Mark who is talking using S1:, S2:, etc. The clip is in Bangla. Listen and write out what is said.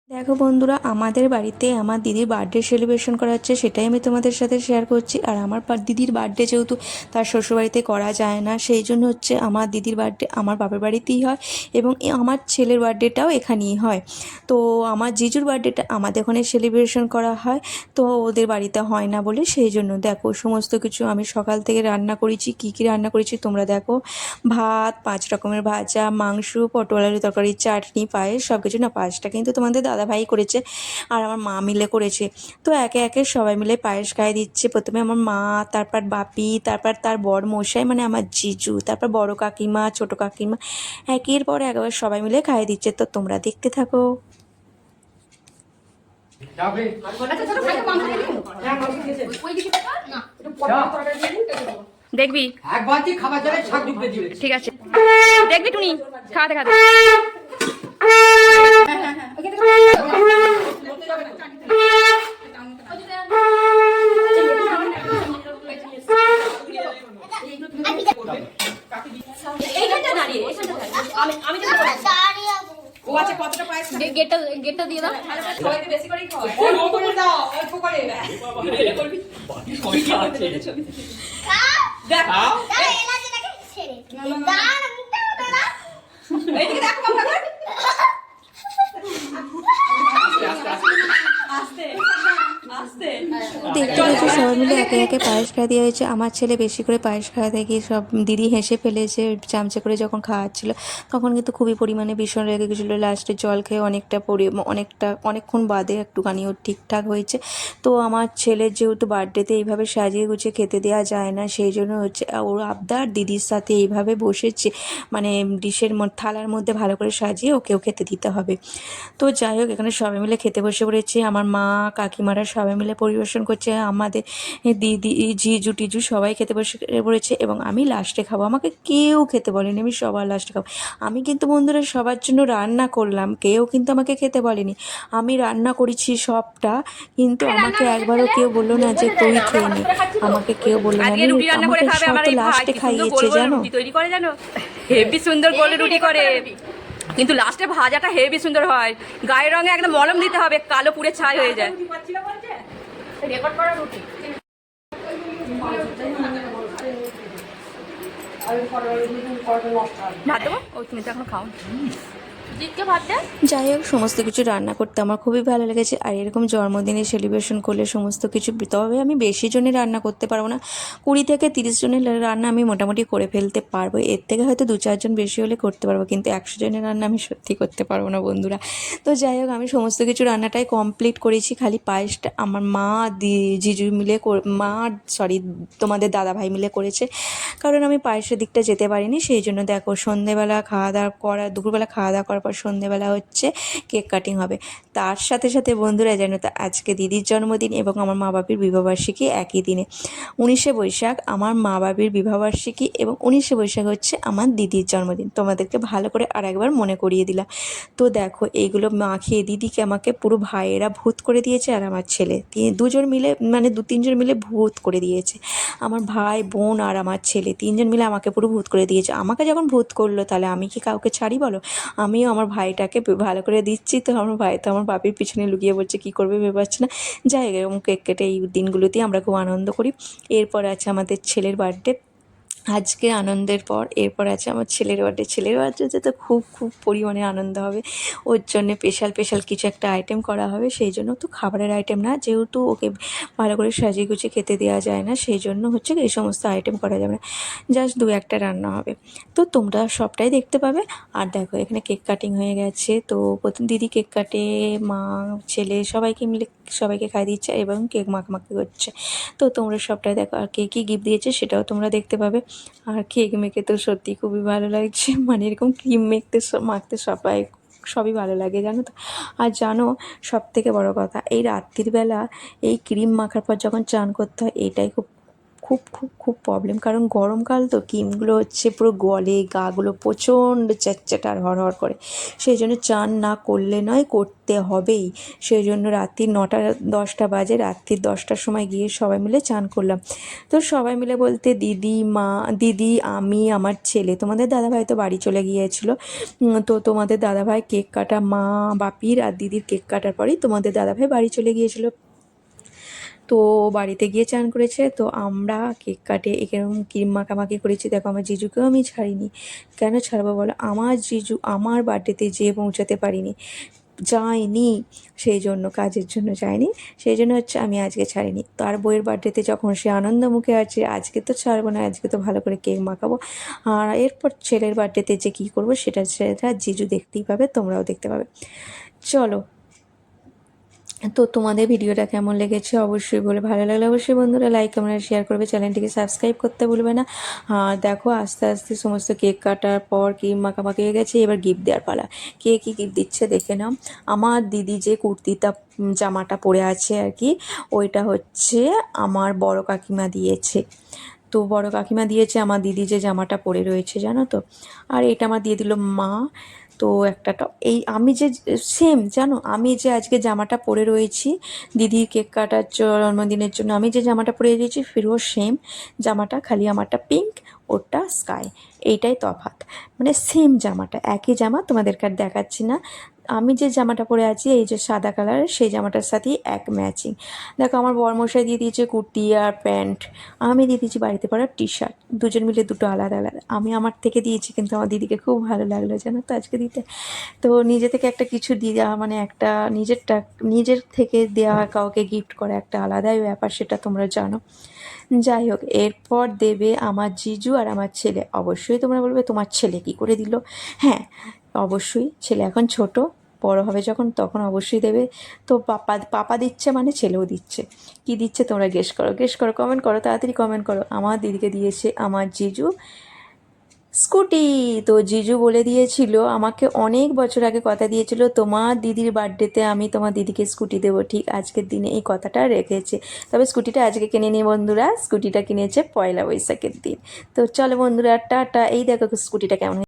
S1: দেখো বন্ধুরা, আমাদের বাড়িতে আমার দিদির বার্থডে সেলিব্রেশন করা হচ্ছে, সেটাই আমি তোমাদের সাথে শেয়ার করছি। আর আমার দিদির বার্থডে যেহেতু তার শ্বশুরবাড়িতে করা যায় না, সেই জন্য হচ্ছে আমার দিদির বার্থডে আমার বাপের বাড়িতেই হয় এবং আমার ছেলের বার্থডেটাও এখানেই হয়। তো আমার জিজুর বার্থডেটা আমাদের ওখানে সেলিব্রেশন করা হয়, তো ওদের বাড়িতে হয় না বলে সেই জন্য দেখো সমস্ত কিছু আমি সকাল থেকে রান্না করেছি। কী কী রান্না করেছি তোমরা দেখো। ভাত, 5 রকমের ভাজা, মাংস, পটল আলু তরকারি, চাটনি, পায়েস, সব কিছু। না, পায়েসটা কিন্তু তোমাদের দাদাভাই করেছে আর আমার মা মিলে করেছে। তো একে একে সবাই মিলে পায়েস খাইয়ে দিচ্ছে। প্রথমে আমার মা, তারপর বাপি, তারপর তার বর মশাই মানে আমার জিজু, তারপর বড় কাকিমা, ছোট কাকিমা, একের পর একবার সবাই মিলে খাইয়ে দিচ্ছে। তো তোমরা দেখতে থাকো।
S2: দেখবি ঠিক আছে, দেখবি টুনি খাওয়াতে খাওয়াতে। গেটটা দিয়ে দাও, বেশি করেই দাও, অল্প করে
S1: দেখতে দেখতে সবাই মিলে একে একে পায়েস খাওয়া দেওয়া হয়েছে। আমার ছেলে বেশি করে পায়েস খাওয়াতে গিয়ে সব দিদি হেসে ফেলেছে। চামচে করে যখন খাওয়াচ্ছিল তখন কিন্তু খুবই পরিমাণে ভীষণ রেগে গেছিলো। লাস্টে জল খেয়ে অনেকক্ষণ বাদে একটুখানি ওর ঠিকঠাক হয়েছে। তো আমার ছেলের যেহেতু বার্থডেতে এইভাবে সাজিয়ে গুছিয়ে খেতে দেওয়া যায় না, সেই জন্য হচ্ছে ওর আবদার দিদির সাথে এইভাবে বসেছে, মানে ডিশের থালার মধ্যে ভালো করে সাজিয়ে ওকেও খেতে দিতে হবে। তো যাই হোক, এখানে সবাই মিলে খেতে বসে পড়েছি। আমার মা কাকিমারা সবাই মিলে পরিবেশন করছে, আমাদের দিদি জিজু টিজু সবাই খেতে বসে পড়েছে এবং আমি লাস্টে খাবো। আমাকে কেউ খেতে বলেনি, আমি সবার লাস্টে খাবো। আমি কিন্তু বন্ধুরা সবার জন্য রান্না করলাম, কেউ কিন্তু আমাকে খেতে বলেনি। আমি রান্না করেছি সবটা, কিন্তু আমাকে একবারও কেউ বললো না যে তুই খেয়ে নে। আমাকে কেউ বললো না,
S2: আজকে রুটি রান্না করে
S1: আমাকে
S2: খাবে
S1: সব
S2: আমার
S1: তো
S2: এই ভাই,
S1: লাস্টে
S2: কি সুন্দর গোল
S1: খাইয়েছে
S2: গোল
S1: জানো।
S2: রুটি তৈরি করে জানো, হেভি সুন্দর গোল রুটি করে, কিন্তু লাস্টে ভাজাটা হেভি সুন্দর হয়। গায়ের রঙে একদম মলম দিতে হবে, কালো পুড়ে ছাই হয়ে যায়। রেকর্ড করা রুটি ভাত দেবো, ও তুমি তো এখনো খাও।
S1: যাই হোক, সমস্ত কিছু রান্না করতে আমার খুবই ভালো লেগেছে। আর এরকম জন্মদিনে সেলিব্রেশন করলে সমস্ত কিছু, তবে আমি বেশি জনের রান্না করতে পারবো না, 20 থেকে 30 জনের রান্না আমি মোটামুটি করে ফেলতে পারবো। এর থেকে হয়তো 2-4 জন বেশি হলে করতে পারবো, কিন্তু 100 জনের রান্না আমি সত্যি করতে পারবো না বন্ধুরা। তো যাই হোক, আমি সমস্ত কিছু রান্নাটাই কমপ্লিট করেছি, খালি পায়েসটা আমার মা জিজু মিলে তোমাদের দাদাভাই মিলে করেছে, কারণ আমি পায়েসের দিকটা যেতে পারিনি। সেই জন্য দেখো, সন্ধেবেলা খাওয়া দাওয়া করা, দুপুরবেলা খাওয়া দাওয়া করার পর সন্ধেবেলা হচ্ছে কেক কাটিং হবে। তার সাথে সাথে বন্ধুরা জানো তো, আজকে দিদির জন্মদিন এবং আমার মা বাপির বিবাহবার্ষিকী একই দিনে। 19শে বৈশাখ আমার মা বাপির বিবাহবার্ষিকী এবং 19শে বৈশাখ হচ্ছে আমার দিদির জন্মদিন। তোমাদেরকে ভালো করে আর একবার মনে করিয়ে দিলাম। তো দেখো, এইগুলো মাখিয়ে দিদিকে আমাকে পুরো ভাইয়েরা ভূত করে দিয়েছে, আর আমার ছেলে দুজন মিলে, মানে 2-3 জন মিলে ভূত করে দিয়েছে। আমার ভাই, বোন আর আমার ছেলে 3 জন মিলে আমাকে পুরো ভূত করে দিয়েছে। আমাকে যখন ভূত করলো, তাহলে আমি কি কাউকে ছাড়ি বলো? আমিও আমার ভাইটাকে ভালো করে দিচ্ছি, তো আমার ভাই তো আমার বাপির পিছনে লুকিয়ে পড়ছে, কী করবে ভেবে পাচ্ছে না। যাই হোক, এরকম কেক কেটে এই দিনগুলোতেই আমরা খুব আনন্দ করি। এরপর আছে আমাদের ছেলের বার্থডে। আজকে আনন্দের পর এরপর আছে আমার ছেলের বার্থডে। ছেলের বার্থডেতে তো খুব খুব পরিমাণে আনন্দ হবে। ওর জন্যে স্পেশাল কিছু একটা আইটেম করা হবে। সেই জন্য তো খাবারের আইটেম না, যেহেতু ওকে ভালো করে সাজিয়ে গুছিয়ে খেতে দেওয়া যায় না, সেই জন্য হচ্ছে এই সমস্ত আইটেম করা যাবে না, জাস্ট 2-1টা রান্না হবে। তো তোমরা সবটাই দেখতে পাবে। আর দেখো, এখানে কেক কাটিং হয়ে গেছে। তো প্রথম দিদি কেক কাটে, মা ছেলে সবাইকে মিলে সবাইকে খাইয়ে দিচ্ছে এবং কেক মাখামাখি করছে। তো তোমরা সবটাই দেখো। আর কে কী গিফট দিয়েছে সেটাও তোমরা দেখতে পাবে। আর কেক মেখে তো সত্যি খুবই ভালো লাগছে, মানে এরকম ক্রিম মাখতে সবই ভালো লাগে জানো তো। আর জানো, সবথেকে বড় কথা, এই রাত্রির বেলা এই ক্রিম মাখার পর যখন চান করতে হয়, এটাই খুব খুব খুব খুব প্রবলেম, কারণ গরমকাল তো ক্রিমগুলো হচ্ছে পুরো গলে, গাগুলো প্রচণ্ড চ্যাটচ্যাট আর হড়হড় করে, সেই জন্য চান না করলে নয়, করতে হবেই। সেই জন্য রাত্রি 9টা-10টা বাজে, রাত্রি 10টার সময় গিয়ে সবাই মিলে চান করলাম। তো সবাই মিলে বলতে দিদি, মা, দিদি, আমি, আমার ছেলে, তোমাদের দাদাভাই তো বাড়ি চলে গিয়েছিলো। তো তোমাদের দাদাভাই কেক কাটা, মা, বাপির আর দিদির কেক কাটার পরেই তোমাদের দাদাভাই বাড়ি চলে গিয়েছিলো। তো বাড়িতে গিয়ে চান করেছে, তো আমরা কেক কাটে এরকম ক্রিম মাখামাখি করেছি। দেখো আমার জিজুকেও আমি ছাড়িনি, কেন ছাড়বো বলো, আমার জিজু আমার বার্থডেতে যেয়ে পৌঁছাতে পারিনি, যায়নি, সেই জন্য কাজের জন্য যায়নি, সেই জন্য হচ্ছে আমি আজকে ছাড়িনি। তার বইয়ের বার্থডেতে যখন সে আনন্দ মুখে আছে, আজকে তো ছাড়বো না, আজকে তো ভালো করে কেক মাখাবো। আর এরপর ছেলের বার্থডেতে যে কী করবো সেটা জিজু দেখতেই পাবে, তোমরাও দেখতে পাবে। চলো, তো তোমাদের ভিডিওটা কেমন লেগেছে অবশ্যই বলে, ভালো লাগলে অবশ্যই বন্ধুরা লাইক কমেন্ট শেয়ার করবে, চ্যানেলটিকে সাবস্ক্রাইব করতে ভুলবে না। আর দেখো আস্তে আস্তে সমস্ত কেক কাটার পর ক্রিম মাখামাখি হয়ে গেছে, এবার গিফট দেওয়ার পালা। কে কী গিফট দিচ্ছে দেখে নাও। আমার দিদি যে কুর্তিটা জামাটা পরে আছে আর কি, ওইটা হচ্ছে আমার বড় কাকিমা দিয়েছে। তো বড় কাকিমা দিয়েছে আমার দিদি যে জামাটা পরে রয়েছে, জানো তো। আর এটা আমার দিয়ে দিল মা। তো একটা টপ, এই আমি যে সেম, জানো আমি যে আজকে জামাটা পরে রয়েছি দিদির কেক কাটার জন্মদিনের জন্য, আমি যে জামাটা পরে রয়েছি ফিরও সেম জামাটা, খালি আমারটা পিঙ্ক, ওটা স্কাই, এইটাই তফাৎ। মানে সেম জামাটা, একই জামা, তোমাদেরকে আর দেখাচ্ছি না। আমি যে জামাটা পরে আছি এই যে সাদা কালারের, সেই জামাটার সাথেই এক ম্যাচিং। দেখো আমার বরমশাই দিয়ে দিয়েছে কুর্তি আর প্যান্ট, আমি দিয়ে দিয়েছি বাড়িতে পরা টি শার্ট, দুজন মিলে দুটো আলাদা আলাদা। আমি আমার থেকে দিয়েছি, কিন্তু আমার দিদিকে খুব ভালো লাগলো জানো তো আজকে দিতে। তো নিজে থেকে একটা কিছু দেওয়া মানে একটা নিজের থেকে দেওয়া কাউকে গিফট করা একটা আলাদাই ব্যাপার, সেটা তোমরা জানো। যাই হোক, এরপর দেবে আমার জিজু আর আমার ছেলে। অবশ্যই তোমরা বলবে তোমার ছেলে কী করে দিল। হ্যাঁ, অবশ্যই, ছেলে এখন ছোট, বড় হবে যখন তখন অবশ্যই দেবে। তো পাপা দিচ্ছে মানে ছেলেও দিচ্ছে। কি দিচ্ছে তোমরা গেস করো, কমেন্ট করো, তাড়াতাড়ি কমেন্ট করো। আমার দিদিকে দিয়েছে আমার জিজু স্কুটি। তো জিজু বলে দিয়েছিল আমাকে, অনেক বছর আগে কথা দিয়েছিল তোমার দিদির বার্থডেতে আমি তোমার দিদিকে স্কুটি দেবো, ঠিক আজকের দিনে এই কথাটা রেখেছে। তবে স্কুটিটা আজকে কিনে নিয়ে বন্ধুরা, স্কুটিটা কিনেছে পয়লা বৈশাখের দিন। তো চলো বন্ধুরা, টাটা। এই দেখো স্কুটিটা কেমন